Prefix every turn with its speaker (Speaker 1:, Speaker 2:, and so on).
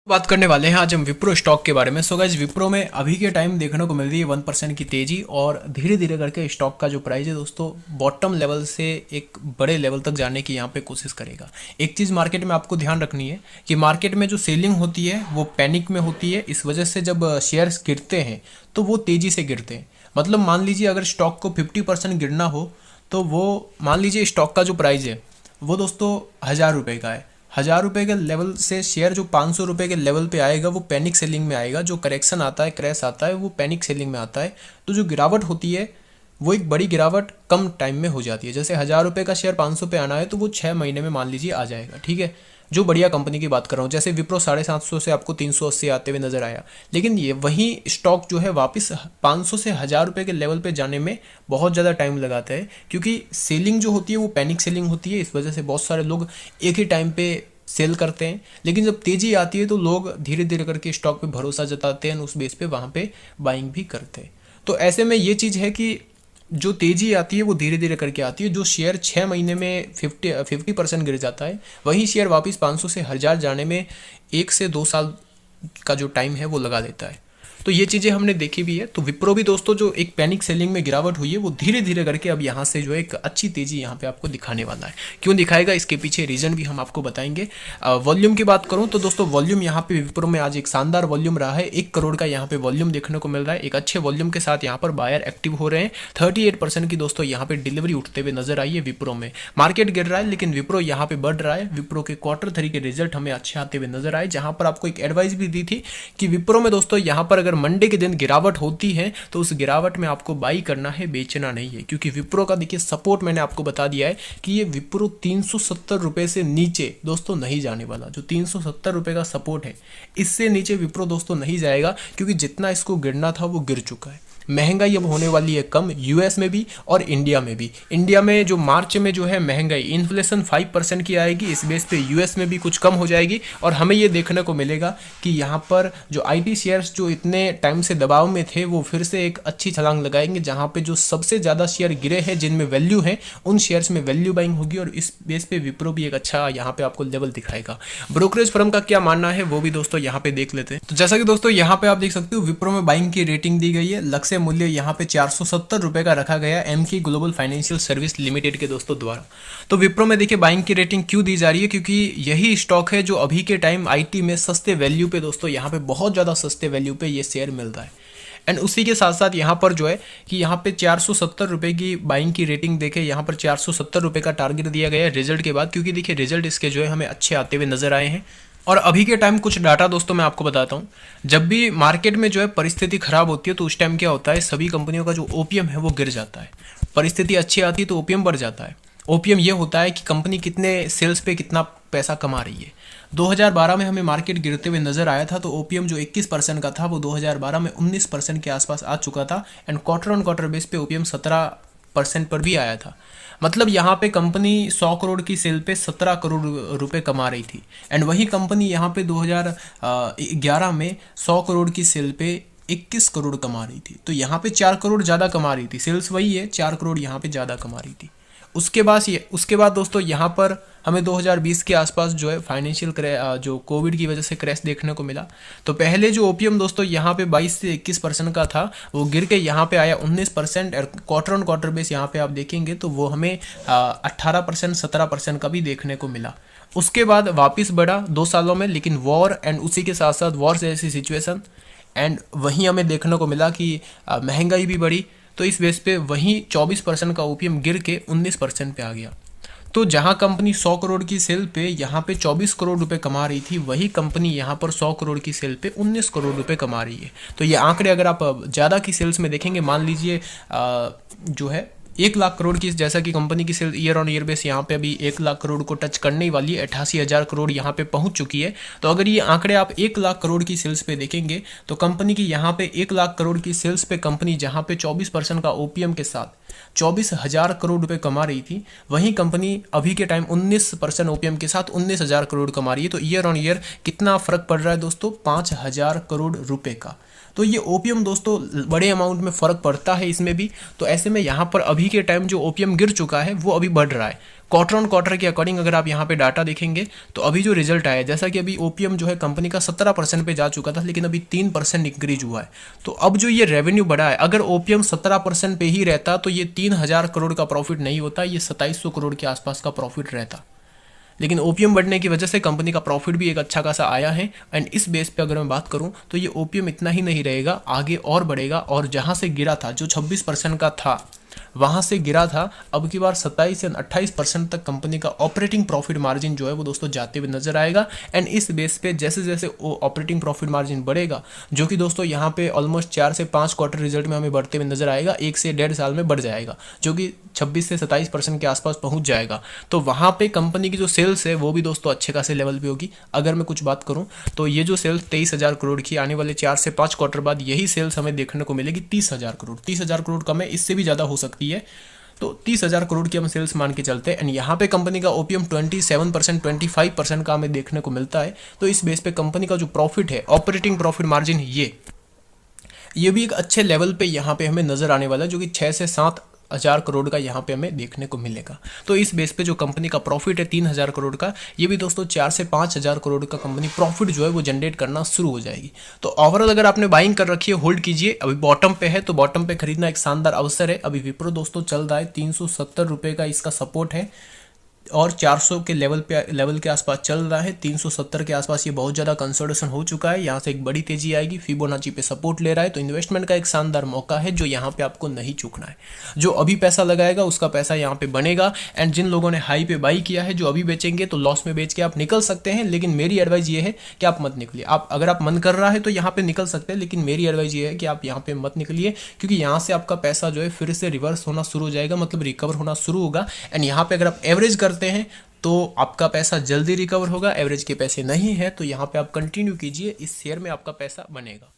Speaker 1: बात करने वाले हैं आज हम विप्रो स्टॉक के बारे में। सो गाइस, विप्रो में अभी के टाइम देखने को मिल रही है 1% की तेजी और धीरे धीरे करके स्टॉक का जो प्राइस है दोस्तों बॉटम लेवल से एक बड़े लेवल तक जाने की यहाँ पे कोशिश करेगा। एक चीज़ मार्केट में आपको ध्यान रखनी है कि मार्केट में जो सेलिंग होती है वो पैनिक में होती है। इस वजह से जब शेयर्स गिरते हैं तो वो तेज़ी से गिरते हैं। मतलब मान लीजिए अगर स्टॉक को 50% गिरना हो तो वो मान लीजिए स्टॉक का जो प्राइस है वो दोस्तों 1000 रुपये का है। 1000 रुपये के लेवल से शेयर जो 500 रुपये के लेवल पे आएगा वो पैनिक सेलिंग में आएगा। जो करेक्शन आता है, क्रैश आता है, वो पैनिक सेलिंग में आता है। तो जो गिरावट होती है वो एक बड़ी गिरावट कम टाइम में हो जाती है। जैसे 1000 रुपये का शेयर 500 पे आना है तो वो 6 महीने में मान लीजिए आ जाएगा। ठीक है, जो बढ़िया कंपनी की बात कर रहा हूँ। जैसे विप्रो 750 से आपको 380 आते हुए नजर आया, लेकिन ये वही स्टॉक जो है वापस 500 से 1000 रुपये के लेवल पे जाने में बहुत ज़्यादा टाइम लगाता है, क्योंकि सेलिंग जो होती है वो पैनिक सेलिंग होती है। इस वजह से बहुत सारे लोग एक ही टाइम पे सेल करते हैं, लेकिन जब तेज़ी आती है तो लोग धीरे धीरे करके स्टॉक पे भरोसा जताते हैं, उस बेस पे वहाँ पे बाइंग भी करते हैं। तो ऐसे में ये चीज़ है कि जो तेज़ी आती है वो धीरे धीरे करके आती है। जो शेयर 6 महीने में 50% गिर जाता है, वही शेयर वापस 500 से 1000 जाने में 1 से 2 साल का जो टाइम है वो लगा देता है। तो ये चीज़ें हमने देखी भी है। तो विप्रो भी दोस्तों जो एक पैनिक सेलिंग में गिरावट हुई है वो धीरे धीरे करके अब यहाँ से जो है एक अच्छी तेज़ी यहाँ पे आपको दिखाने वाला है। क्यों दिखाएगा, इसके पीछे रीज़न भी हम आपको बताएंगे। वॉल्यूम की बात करूँ तो दोस्तों वॉल्यूम यहाँ पे विप्रो में आज एक शानदार वॉल्यूम रहा है। 1 करोड़ का यहाँ पे वॉल्यूम देखने को मिल रहा है। एक अच्छे वॉल्यूम के साथ यहाँ पर बायर एक्टिव हो रहे हैं। 38% की दोस्तों यहाँ पे डिलीवरी उठते हुए नजर आई है विप्रो में। मार्केट गिर रहा है लेकिन विप्रो यहाँ पे बढ़ रहा है। विप्रो के Q3 के रिजल्ट हमें अच्छे आते हुए नजर आए, जहाँ पर आपको एक एडवाइस भी दी थी कि विप्रो में दोस्तों यहाँ पर अगर मंडे के दिन गिरावट होती है तो उस गिरावट में आपको बाई करना है, बेचना नहीं है। क्योंकि विप्रो का देखिए सपोर्ट मैंने आपको बता दिया है कि ये विप्रो 370 रुपये से नीचे दोस्तों नहीं जाने वाला। जो 370 रुपये का सपोर्ट है इससे नीचे विप्रो दोस्तों नहीं जाएगा, क्योंकि जितना इसको गिरना था वो गिर चुका है। महंगाई अब होने वाली है कम, यूएस में भी और इंडिया में भी। इंडिया में जो मार्च में जो है महंगाई इन्फ्लेशन 5% की आएगी, इस बेस पे यूएस में भी कुछ कम हो जाएगी। और हमें ये देखने को मिलेगा कि यहाँ पर जो आईटी शेयर्स जो इतने टाइम से दबाव में थे वो फिर से एक अच्छी छलांग लगाएंगे, जहाँ पे जो सबसे ज़्यादा शेयर गिरे हैं जिनमें वैल्यू है उन शेयर्स में वैल्यू बाइंग होगी। और इस बेस पे विप्रो भी एक अच्छा यहाँ पे आपको लेवल दिखाएगा। ब्रोकरेज फर्म का क्या मानना है वो भी दोस्तों यहाँ पे देख लेते हैं। तो जैसा कि दोस्तों यहाँ पे आप देख सकते हो विप्रो में बाइंग की रेटिंग दी गई है। लक्ष्य मूल्य यहाँ पे 470 रुपये का रखा गया एमकी ग्लोबल फाइनेंशियल सर्विस लिमिटेड के दोस्तों द्वारा। तो विप्रो में देखिए बाइंग की रेटिंग क्यों दी जा रही है, क्योंकि यही स्टॉक है जो अभी के टाइम आईटी में सस्ते वैल्यू पे दोस्तों यहाँ पे बहुत ज़्यादा सस्ते वैल्यू पे ये शेयर मिल रहा है। एंड उसी के साथ साथ यहाँ पर जो है कि यहाँ पे 470 रुपये की बाइंग की रेटिंग देखे, यहाँ पर 470 रुपये का टारगेट दिया गया है रिजल्ट के बाद, क्योंकि देखिए रिजल्ट इसके जो है हमें अच्छे आते हुए नजर आए हैं। और अभी के टाइम कुछ डाटा दोस्तों मैं आपको बताता हूँ। जब भी मार्केट में जो है परिस्थिति खराब होती है तो उस टाइम क्या होता है, सभी कंपनियों का जो ओपीएम है वो गिर जाता है। परिस्थिति अच्छी आती है तो ओपीएम बढ़ जाता है। ओपीएम ये होता है कि कंपनी कितने सेल्स पे कितना पैसा कमा रही है। 2012 में हमें मार्केट गिरते हुए नजर आया था तो ओपीएम जो 21% का था वो 2012 में 19% के आसपास आ चुका था। एंड क्वार्टर बेस पे ओपीएम 17% पर भी आया था। मतलब यहाँ पे कंपनी 100 करोड़ की सेल पे 17 करोड़ रुपए कमा रही थी। एंड वही कंपनी यहाँ पे 2011 में 100 करोड़ की सेल पे 21 करोड़ कमा रही थी। तो यहाँ पे 4 करोड़ ज़्यादा कमा रही थी। सेल्स वही है, 4 करोड़ यहाँ पे ज़्यादा कमा रही थी। उसके बाद दोस्तों यहाँ पर हमें 2020 के आसपास जो है फाइनेंशियल जो कोविड की वजह से क्रैश देखने को मिला। तो पहले जो ओपीएम दोस्तों यहाँ पे 22 से 21% का था वो गिर के यहाँ पे आया 19%। और क्वार्टर बेस यहाँ पे आप देखेंगे तो वो हमें 18% 17% का भी देखने को मिला। उसके बाद वापस बढ़ा 2 सालों में, लेकिन वॉर एंड उसी के साथ साथ वॉर जैसी सिचुएशन एंड वहीं हमें देखने को मिला कि महंगाई भी बढ़ी। तो इस बेस पे वहीं 24% का ओपीएम गिर के 19% पे आ गया। तो जहां कंपनी 100 करोड़ की सेल पे यहाँ पे 24 करोड़ रुपए कमा रही थी, वही कंपनी यहाँ पर 100 करोड़ की सेल पे 19 करोड़ रुपए कमा रही है। तो ये आंकड़े अगर आप ज़्यादा की सेल्स में देखेंगे, मान लीजिए जो है 1 लाख करोड़ की, जैसा कि कंपनी की sale year on year base यहाँ पे अभी 1 लाख करोड़ को टच करने ही वाली है, 88,000 करोड़ यहाँ पे पहुँच चुकी है। तो अगर ये आंकड़े आप 1 लाख करोड़ की सेल्स पे देखेंगे तो कंपनी की यहाँ पे 1 लाख करोड़ की सेल्स पे कंपनी जहाँ पे 24% का ओपीएम के साथ 24,000 करोड़ रुपए कमा रही थी, वहीं कंपनी अभी के टाइम 19% ओपीएम के साथ 19,000 करोड़ कमा रही है। तो ईयर ऑन ईयर कितना फर्क पड़ रहा है दोस्तों, 5,000 करोड़ रुपए का। तो ये ओपीएम दोस्तों बड़े अमाउंट में फ़र्क पड़ता है इसमें भी। तो ऐसे में यहाँ पर अभी के टाइम जो ओपीएम गिर चुका है वो अभी बढ़ रहा है। क्वार्टर ऑन क्वार्टर के अकॉर्डिंग अगर आप यहाँ पे डाटा देखेंगे तो अभी जो रिजल्ट आया, जैसा कि अभी ओपीएम जो है कंपनी का 17% पे जा चुका था, लेकिन अभी 3% इंक्रीज हुआ है। तो अब जो ये रेवेन्यू बढ़ा है, अगर ओपीएम 17% पे ही रहता तो ये 3000 करोड़ का प्रॉफिट नहीं होता, ये 2700 करोड़ के आसपास का प्रॉफिट रहता। लेकिन ओपीएम बढ़ने की वजह से कंपनी का प्रॉफिट भी एक अच्छा खासा आया है। एंड इस बेस पे अगर मैं बात करूं तो ये ओपीएम इतना ही नहीं रहेगा, आगे और बढ़ेगा। और जहां से गिरा था, जो 26% का था वहां से गिरा था, अब की बार 27 या 28% तक कंपनी का ऑपरेटिंग प्रॉफिट मार्जिन जो है वो दोस्तों जाते हुए नजर आएगा। एंड इस बेस पे जैसे जैसे ऑपरेटिंग प्रॉफिट मार्जिन बढ़ेगा, जो कि दोस्तों यहाँ पे ऑलमोस्ट 4 से 5 क्वार्टर रिजल्ट में हमें बढ़ते हुए नजर आएगा, 1 से 1.5 साल में बढ़ जाएगा, जो कि 26 से 27% के आसपास पहुंच जाएगा। तो वहां पे कंपनी की जो सेल्स है वो भी दोस्तों अच्छे खासे लेवल पे होगी। अगर मैं कुछ बात करूं तो ये जो सेल्स 23,000 करोड़ की, आने वाले 4 से 5 क्वार्टर बाद यही सेल्स हमें देखने को मिलेगी 30,000 करोड़। 30,000 करोड़ कम है, इससे भी ज़्यादा हो सकती है। तो 30,000 करोड़ की हम सेल्स मान के चलते हैं। एंड यहाँ पे कंपनी का ओपीएम 27%, 25% का हमें देखने को मिलता है। तो इस बेस पे कंपनी का जो प्रॉफिट है, ऑपरेटिंग प्रॉफिट मार्जिन, ये भी एक अच्छे लेवल पे यहाँ पे हमें नजर आने वाला है, जो कि 6 से 7,000 करोड़ का यहाँ पे हमें देखने को मिलेगा। तो इस बेस पे जो कंपनी का प्रॉफिट है 3,000 करोड़ का, ये भी दोस्तों 4 से 5,000 करोड़ का कंपनी प्रॉफिट जो है वो जनरेट करना शुरू हो जाएगी। तो ओवरऑल अगर आपने बाइंग कर रखी है, होल्ड कीजिए। अभी बॉटम पे है तो बॉटम पे खरीदना एक शानदार अवसर है। अभी विप्रो दोस्तों चल रहा है 370 रुपये का इसका सपोर्ट है, और 400 के लेवल के आसपास चल रहा है। 370 के आसपास ये बहुत ज़्यादा कंसोलिडेशन हो चुका है, यहाँ से एक बड़ी तेजी आएगी। फिबोनाची पे सपोर्ट ले रहा है, तो इन्वेस्टमेंट का एक शानदार मौका है जो यहाँ पे आपको नहीं चूकना है। जो अभी पैसा लगाएगा उसका पैसा यहाँ पे बनेगा। एंड जिन लोगों ने हाई पे बाई किया है, जो अभी बेचेंगे तो लॉस में बेच के आप निकल सकते हैं। लेकिन मेरी एडवाइस ये है कि आप मत निकलिए। आप अगर आप मन कर रहा है तो यहाँ पे निकल सकते हैं, लेकिन मेरी एडवाइस ये है कि आप यहाँ पे मत निकलिए, क्योंकि यहाँ से आपका पैसा जो है फिर से रिवर्स होना शुरू हो जाएगा, मतलब रिकवर होना शुरू होगा। एंड यहाँ पे अगर आप एवरेज करते हैं तो आपका पैसा जल्दी रिकवर होगा। एवरेज के पैसे नहीं है तो यहाँ पे आप कंटिन्यू कीजिए, इस शेयर में आपका पैसा बनेगा।